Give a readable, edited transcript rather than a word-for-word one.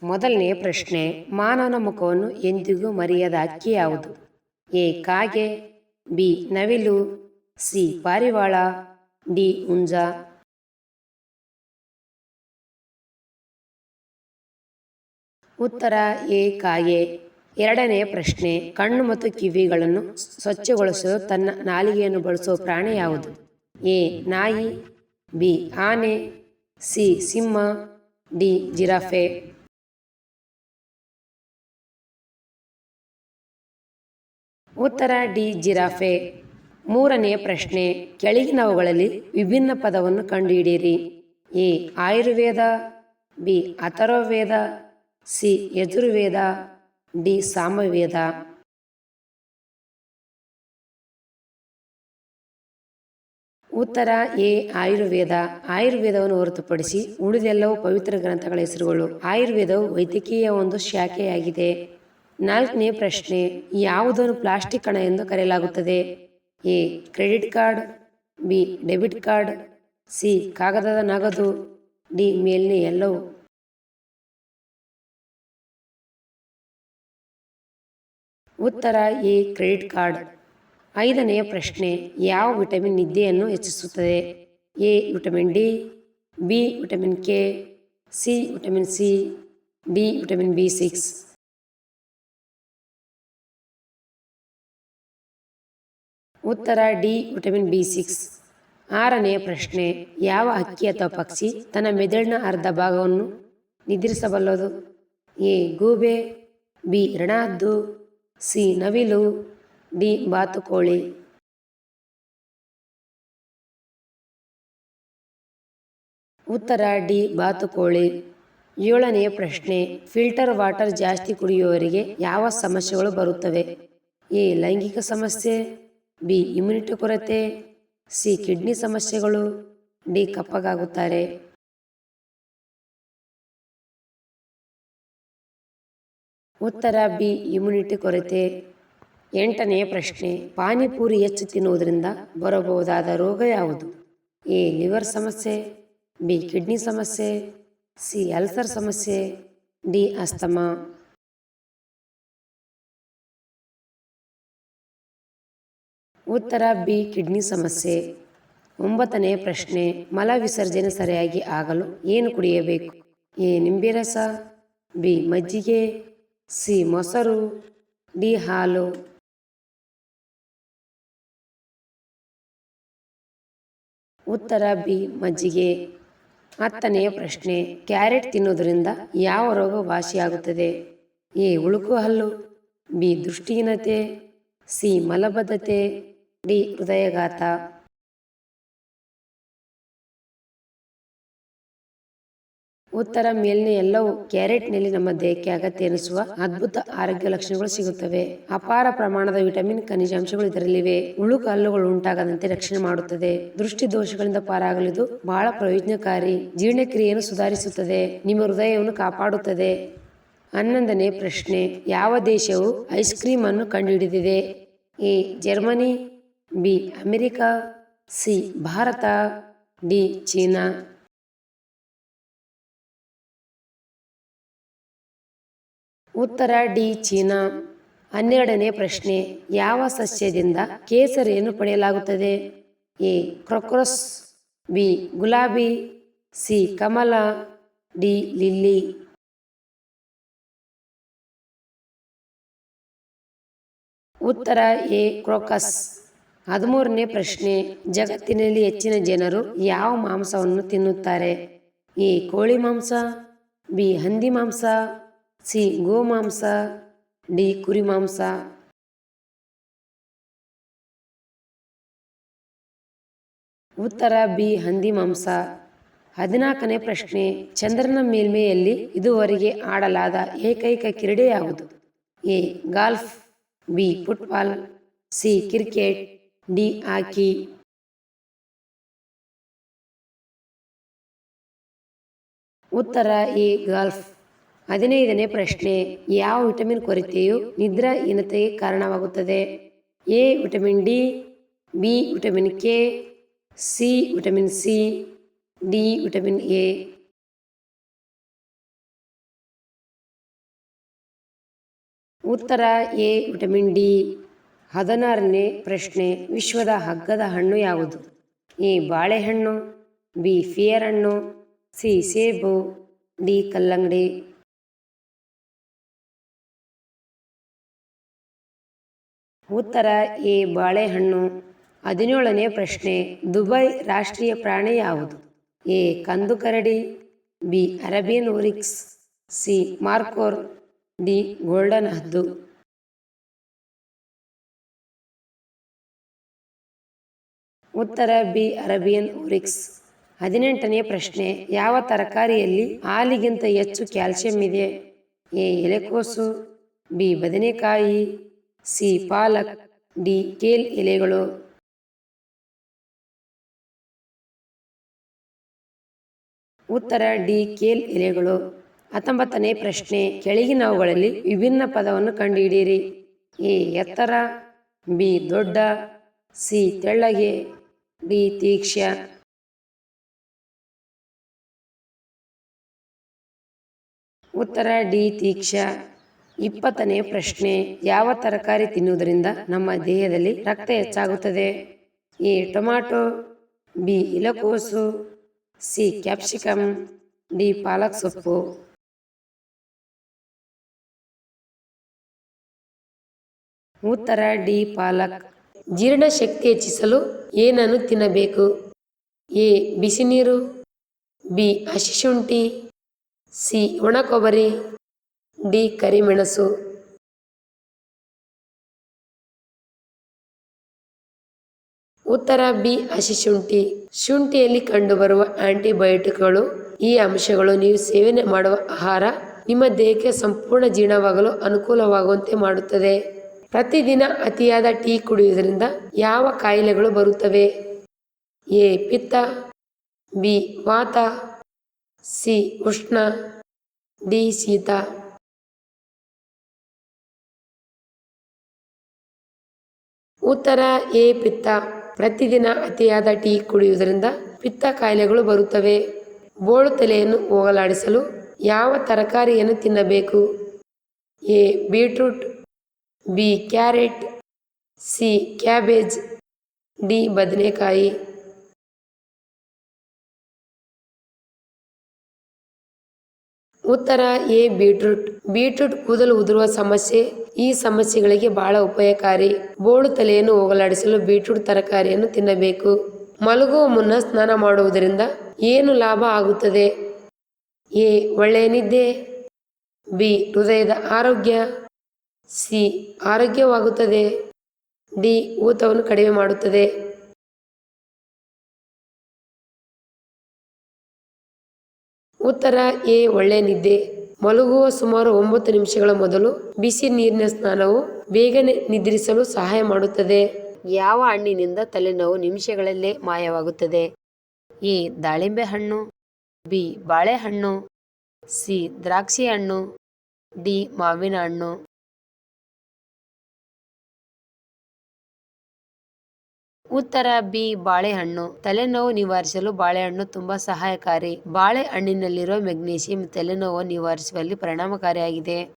ಮೊದಲನೆಯ ಪ್ರಶ್ನೆ, ಮಾನವನ ಮುಖವನ್ನು ಎಂದಿಗೂ ಮರೆಯದ ಹಕ್ಕಿ ಯಾವುದು? ಎ ಕಾಗೆ, ಬಿ ನವಿಲು, ಸಿ ಪಾರಿವಾಳ, ಡಿ ಹುಂಜ. ಉತ್ತರ ಎ ಕಾಗೆ. ಎರಡನೆಯ ಪ್ರಶ್ನೆ, ಕಣ್ಣು ಮತ್ತು ಕಿವಿಗಳನ್ನು ಸ್ವಚ್ಛಗೊಳಿಸಲು ತನ್ನ ನಾಲಿಗೆಯನ್ನು ಬಳಸುವ ಪ್ರಾಣಿ ಯಾವುದು? ಎ ನಾಯಿ, ಬಿ ಆನೆ, ಸಿ ಸಿಂಹ, ಡಿ ಜಿರಾಫೆ. ಉತ್ತರ ಡಿ ಜಿರಾಫೆ. ಮೂರನೆಯ ಪ್ರಶ್ನೆ, ಕೆಳಗಿನವುಗಳಲ್ಲಿ ವಿಭಿನ್ನ ಪದವನ್ನು ಕಂಡುಹಿಡಿಯಿರಿ. A Ayurveda, B Atharvaveda, C Yajurveda, D Samaveda. ಉತ್ತರ ಎ ಆಯುರ್ವೇದ. ಆಯುರ್ವೇದವನ್ನು ಹೊರತುಪಡಿಸಿ ಉಳಿದೆಲ್ಲವೂ ಪವಿತ್ರ ಗ್ರಂಥಗಳ ಹೆಸರುಗಳು. ಆಯುರ್ವೇದವು ವೈದ್ಯಕೀಯ ಒಂದು ಶಾಖೆಯಾಗಿದೆ. ನಾಲ್ಕನೇ ಪ್ರಶ್ನೆ, ಯಾವುದನ್ನು ಪ್ಲಾಸ್ಟಿಕ್ ಹಣ ಎಂದು ಕರೆಯಲಾಗುತ್ತದೆ? A credit card, B debit card, C ಕಾಗದದ ನಗದು, ಡಿ ಮೇಲಿನ ಎಲ್ಲವೂ. ಉತ್ತರ ಎ ಕ್ರೆಡಿಟ್ ಕಾರ್ಡ್. ಐದನೆಯ ಪ್ರಶ್ನೆ, ಯಾವ ವಿಟಮಿನ್ ನಿದ್ದೆಯನ್ನು ಹೆಚ್ಚಿಸುತ್ತದೆ? A vitamin D, B vitamin K, C vitamin C, D vitamin B6. ಉತ್ತರ ಡಿ ವಿಟಮಿನ್ B6. ಆರನೆಯ ಪ್ರಶ್ನೆ, ಯಾವ ಹಕ್ಕಿ ಅಥವಾ ಪಕ್ಷಿ ತನ್ನ ಮೆದುಳಿನ ಅರ್ಧ ಭಾಗವನ್ನು ನಿದ್ರಿಸಬಲ್ಲದು? ಎ ಗೂಬೆ, ಬಿ ರಣಹದ್ದು, ಸಿ ನವಿಲು, ಡಿ ಬಾತುಕೋಳಿ. ಉತ್ತರ ಡಿ ಬಾತುಕೋಳಿ. ಏಳನೆಯ ಪ್ರಶ್ನೆ, ಫಿಲ್ಟರ್ ವಾಟರ್ ಜಾಸ್ತಿ ಕುಡಿಯುವವರಿಗೆ ಯಾವ ಸಮಸ್ಯೆಗಳು ಬರುತ್ತವೆ? ಎ ಲೈಂಗಿಕ ಸಮಸ್ಯೆ, ಬಿ ಇಮ್ಯುನಿಟಿ ಕೊರತೆ, ಸಿ ಕಿಡ್ನಿ ಸಮಸ್ಯೆಗಳು, ಡಿ ಕಪ್ಪಗಾಗುತ್ತಾರೆ. ಉತ್ತರ ಬಿ ಇಮ್ಯುನಿಟಿ ಕೊರತೆ. ಎಂಟನೆಯ ಪ್ರಶ್ನೆ, ಪಾನಿಪುರಿ ಹೆಚ್ಚು ತಿನ್ನುವುದರಿಂದ ಬರಬಹುದಾದ ರೋಗ ಯಾವುದು? ಎ ಲಿವರ್ ಸಮಸ್ಯೆ, ಬಿ ಕಿಡ್ನಿ ಸಮಸ್ಯೆ, ಸಿ ಅಲ್ಸರ್ ಸಮಸ್ಯೆ, ಡಿ ಅಸ್ತಮಾ. ಉತ್ತರ ಬಿ ಕಿಡ್ನಿ ಸಮಸ್ಯೆ. ಒಂಬತ್ತನೆಯ ಪ್ರಶ್ನೆ, ಮಲ ವಿಸರ್ಜನೆ ಸರಿಯಾಗಿ ಆಗಲು ಏನು ಕುಡಿಯಬೇಕು? ಎ ನಿಂಬೆ ರಸ, ಬಿ ಮಜ್ಜಿಗೆ, ಸಿ ಮೊಸರು, ಡಿ ಹಾಲು. ಉತ್ತರ ಬಿ ಮಜ್ಜಿಗೆ. ಹತ್ತನೆಯ ಪ್ರಶ್ನೆ, ಕ್ಯಾರೆಟ್ ತಿನ್ನುವುದರಿಂದ ಯಾವ ರೋಗ ವಾಸಿಯಾಗುತ್ತದೆ? ಎ ಉಳುಕು ಹಲ್ಲು, ಬಿ ದೃಷ್ಟಿಹೀನತೆ, ಸಿ ಮಲಬದ್ಧತೆ, ಡಿ ಹೃದಯಾಘಾತ. ಉತ್ತರ ಮೇಲಿನ ಎಲ್ಲವೂ. ಕ್ಯಾರೆಟ್ನಲ್ಲಿ ನಮ್ಮ ದೇಹಕ್ಕೆ ಅಗತ್ಯ ಎನಿಸುವ ಅದ್ಭುತ ಆರೋಗ್ಯ ಲಕ್ಷಣಗಳು ಸಿಗುತ್ತವೆ. ಅಪಾರ ಪ್ರಮಾಣದ ವಿಟಮಿನ್, ಖನಿಜಾಂಶಗಳು ಇದರಲ್ಲಿವೆ. ಉಳುಕು ಹಲ್ಲುಗಳು ಉಂಟಾಗದಂತೆ ರಕ್ಷಣೆ ಮಾಡುತ್ತದೆ. ದೃಷ್ಟಿ ದೋಷಗಳಿಂದ ಪಾರಾಗಲು ಇದು ಬಹಳ ಪ್ರಯೋಜನಕಾರಿ. ಜೀರ್ಣಕ್ರಿಯೆಯನ್ನು ಸುಧಾರಿಸುತ್ತದೆ. ನಿಮ್ಮ ಹೃದಯವನ್ನು ಕಾಪಾಡುತ್ತದೆ. 11ನೇ ಪ್ರಶ್ನೆ, ಯಾವ ದೇಶವು ಐಸ್ ಕ್ರೀಮ್ ಅನ್ನು ಕಂಡುಹಿಡಿದಿದೆ? A Germany, B America, C Bharat, D China. ಉತ್ತರ ಡಿ ಚೀನಾ. 12ನೇ ಪ್ರಶ್ನೆ, ಯಾವ ಸಸ್ಯದಿಂದ ಕೇಸರಿಯನ್ನು ಪಡೆಯಲಾಗುತ್ತದೆ? ಎ ಕ್ರೋಕಸ್, ಬಿ ಗುಲಾಬಿ, ಸಿ ಕಮಲ, ಡಿ ಲಿಲ್ಲಿ. ಉತ್ತರ ಎ ಕ್ರೋಕಸ್. 13ನೇ ಪ್ರಶ್ನೆ, ಜಗತ್ತಿನಲ್ಲಿ ಹೆಚ್ಚಿನ ಜನರು ಯಾವ ಮಾಂಸವನ್ನು ತಿನ್ನುತ್ತಾರೆ? ಎ ಕೋಳಿ ಮಾಂಸ, ಬಿ ಹಂದಿ ಮಾಂಸ, ಸಿ ಗೋಮಾಂಸ, ಡಿ ಕುರಿ ಮಾಂಸ. ಉತ್ತರ ಬಿ ಹಂದಿ ಮಾಂಸ. 14ನೇ ಪ್ರಶ್ನೆ, ಚಂದ್ರನ ಮೇಲ್ಮೈಯಲ್ಲಿ ಇದುವರೆಗೆ ಆಡಲಾದ ಏಕೈಕ ಕ್ರೀಡೆ ಯಾವುದು? A golf, B football, C cricket, D hockey. ಉತ್ತರ ಎ ಗಾಲ್ಫ್. 15ನೇ ಪ್ರಶ್ನೆ, ಯಾವ ವಿಟಮಿನ್ ಕೊರತೆಯು ನಿದ್ರಾಹೀನತೆಗೆ ಕಾರಣವಾಗುತ್ತದೆ? A vitamin D, B vitamin K, C vitamin C, D vitamin A. ಉತ್ತರ ಎ ವಿಟಮಿನ್ ಡಿ. 16ನೇ ಪ್ರಶ್ನೆ, ವಿಶ್ವದ ಹಗ್ಗದ ಹಣ್ಣು ಯಾವುದು? ಎ ಬಾಳೆಹಣ್ಣು, ಬಿ ಫಿಯರ್ ಹಣ್ಣು, ಸಿ ಸೇಬು, ಡಿ ಕಲ್ಲಂಗಡಿ. ಉತ್ತರ ಎ ಬಾಳೆಹಣ್ಣು. 17ನೇ ಪ್ರಶ್ನೆ, ದುಬೈ ರಾಷ್ಟ್ರೀಯ ಪ್ರಾಣಿ ಯಾವುದು? ಎ ಕಂದುಕರಡಿ, B Arabian oryx, C markhor, D golden ಹದ್ದು. ಉತ್ತರ ಬಿ ಅರೇಬಿಯನ್ ಓರಿಕ್ಸ್. 18ನೇ ಪ್ರಶ್ನೆ, ಯಾವ ತರಕಾರಿಯಲ್ಲಿ ಹಾಲಿಗಿಂತ ಹೆಚ್ಚು ಕ್ಯಾಲ್ಸಿಯಂ ಇದೆ? ಎ ಎಲೆಕೋಸು, ಬಿ ಬದನೆಕಾಯಿ, ಸಿ ಪಾಲಕ್, ಡಿ ಕೇಲ್ ಎಲೆಗಳು. ಉತ್ತರ ಡಿ ಕೇಲ್ ಎಲೆಗಳು. 19ನೇ ಪ್ರಶ್ನೆ, ಕೆಳಗಿನವುಗಳಲ್ಲಿ ವಿಭಿನ್ನ ಪದವನ್ನು ಕಂಡುಹಿಡಿಯಿರಿ. ಎ ಎತ್ತರ, ಬಿ ದೊಡ್ಡ, ಸಿ ತೆಳ್ಳಗೆ, ಡಿ ತೀಕ್ಷ್ಣ. ಉತ್ತರ ಡಿ ತೀಕ್ಷ್ಣ. 20ನೇ ಪ್ರಶ್ನೆ, ಯಾವ ತರಕಾರಿ ತಿನ್ನುವುದರಿಂದ ನಮ್ಮ ದೇಹದಲ್ಲಿ ರಕ್ತ ಹೆಚ್ಚಾಗುತ್ತದೆ? ಎ ಟೊಮ್ಯಾಟೊ, ಬಿ ಎಲೆಕೋಸು, ಸಿ ಕ್ಯಾಪ್ಸಿಕಮ್, ಡಿ ಪಾಲಕ್ ಸೊಪ್ಪು. ಉತ್ತರ ಡಿ ಪಾಲಕ್. ಜೀರ್ಣಶಕ್ತಿ ಹೆಚ್ಚಿಸಲು ಏನನ್ನು ತಿನ್ನಬೇಕು? ಎ ಬಿಸಿ ನೀರು, ಬಿ ಹಸಿ ಶುಂಠಿ, ಸಿ ಒಣ ಕೊಬ್ಬರಿ, ಡಿ ಕರಿಮೆಣಸು. ಉತ್ತರ ಬಿ ಹಸಿ ಶುಂಠಿ. ಶುಂಠಿಯಲ್ಲಿ ಕಂಡುಬರುವ ಆಂಟಿಬಯೋಟಿಕ್ಗಳು ಈ ಅಂಶಗಳು ನೀವು ಸೇವನೆ ಮಾಡುವ ಆಹಾರ ನಿಮ್ಮ ದೇಹಕ್ಕೆ ಸಂಪೂರ್ಣ ಜೀರ್ಣವಾಗಲು ಅನುಕೂಲವಾಗುವಂತೆ ಮಾಡುತ್ತದೆ. ಪ್ರತಿದಿನ ಅತಿಯಾದ ಟೀ ಕುಡಿಯುವುದರಿಂದ ಯಾವ ಕಾಯಿಲೆಗಳು ಬರುತ್ತವೆ? ಎ ಪಿತ್ತ, ಬಿ ವಾತ, ಸಿ ಉಷ್ಣ, ಡಿ ಶೀತ. ಉತ್ತರ ಎ ಪಿತ್ತ. ಪ್ರತಿದಿನ ಅತಿಯಾದ ಟೀ ಕುಡಿಯುವುದರಿಂದ ಪಿತ್ತ ಕಾಯಿಲೆಗಳು ಬರುತ್ತವೆ. ಬೋಳು ತಲೆಯನ್ನು ಹೋಗಲಾಡಿಸಲು ಯಾವ ತರಕಾರಿಯನ್ನು ತಿನ್ನಬೇಕು? A beetroot, B carrot, C cabbage, D ಬದನೆಕಾಯಿ. ಉತ್ತರ ಎ ಬೀಟ್ರೂಟ್. ಬೀಟ್ರೂಟ್ ಕೂದಲು ಉದುರುವ ಸಮಸ್ಯೆ, ಈ ಸಮಸ್ಯೆಗಳಿಗೆ ಬಹಳ ಉಪಯೋಗಕಾರಿ. ಬೋಳು ತಲೆಯನ್ನು ಹೋಗಲಾಡಿಸಲು ಬೀಟ್ರೂಟ್ ತರಕಾರಿಯನ್ನು ತಿನ್ನಬೇಕು. ಮಲಗುವ ಮುನ್ನ ಸ್ನಾನ ಮಾಡುವುದರಿಂದ ಏನು ಲಾಭ ಆಗುತ್ತದೆ? ಎ ಒಳ್ಳೆಯ ನಿದ್ದೆ, ಬಿ ಹೃದಯದ ಆರೋಗ್ಯ, ಸಿ ಆರೋಗ್ಯವಾಗುತ್ತದೆ, ಡಿ ಊತವನ್ನು ಕಡಿಮೆ ಮಾಡುತ್ತದೆ. ಉತ್ತರ ಎ ಒಳ್ಳೆಯ ನಿದ್ದೆ. ಮಲಗುವ ಸುಮಾರು 9 ನಿಮಿಷಗಳ ಮೊದಲು ಬಿಸಿ ನೀರಿನ ಸ್ನಾನವು ಬೇಗನೆ ನಿದ್ರಿಸಲು ಸಹಾಯ ಮಾಡುತ್ತದೆ. ಯಾವ ಹಣ್ಣಿನಿಂದ ತಲೆನೋವು ನಿಮಿಷಗಳಲ್ಲೇ ಮಾಯವಾಗುತ್ತದೆ? ಎ ದಾಳಿಂಬೆ ಹಣ್ಣು, ಬಿ ಬಾಳೆಹಣ್ಣು, ಸಿ ದ್ರಾಕ್ಷಿ ಹಣ್ಣು, ಡಿ ಮಾವಿನ ಹಣ್ಣು. ಉತ್ತರ ಬಿ ಬಾಳೆಹಣ್ಣು. ತಲೆನೋವು ನಿವಾರಿಸಲು ಬಾಳೆಹಣ್ಣು ತುಂಬಾ ಸಹಾಯಕಾರಿ. ಬಾಳೆಹಣ್ಣಿನಲ್ಲಿರುವ ಮೆಗ್ನೀಷಿಯಂ ತಲೆನೋವು ನಿವಾರಿಸುವಲ್ಲಿ ಪರಿಣಾಮಕಾರಿಯಾಗಿದೆ.